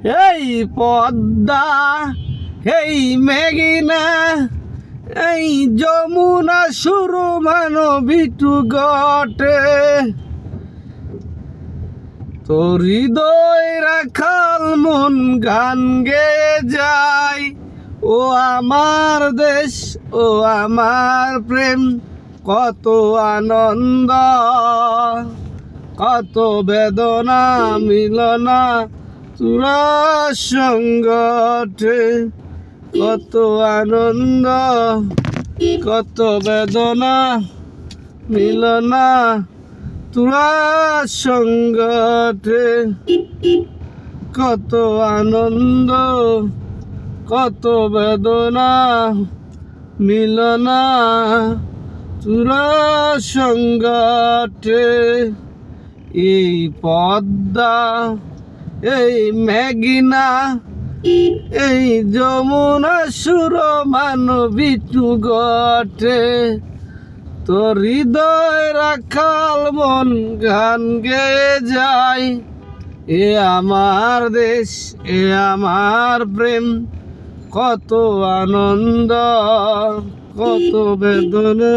এই পদ্মা, এই মেঘনা, এই যমুনা সুরু মানবিটু গটে, তোর হৃদয় রাখাল মন গান গেয়ে যায়। ও আমার দেশ, ও আমার প্রেম, কত আনন্দ, কত বেদনা মিলনা তোরা সঙ্গঠে, কত আনন্দ, কত বেদনা মিলনা তোরা সঙ্গঠে, কত আনন্দ, কত বেদনা মিলনা তোরা সঙ্গঠে। এই পদ্মা, এই মেঘনা, এই যমুনা সুর মানবিটু গটে, তোর হৃদয় রাখাল মন গান গেয়ে যায়। এ আমার দেশ, এ আমার প্রেম, কত আনন্দ, কত বেদনা।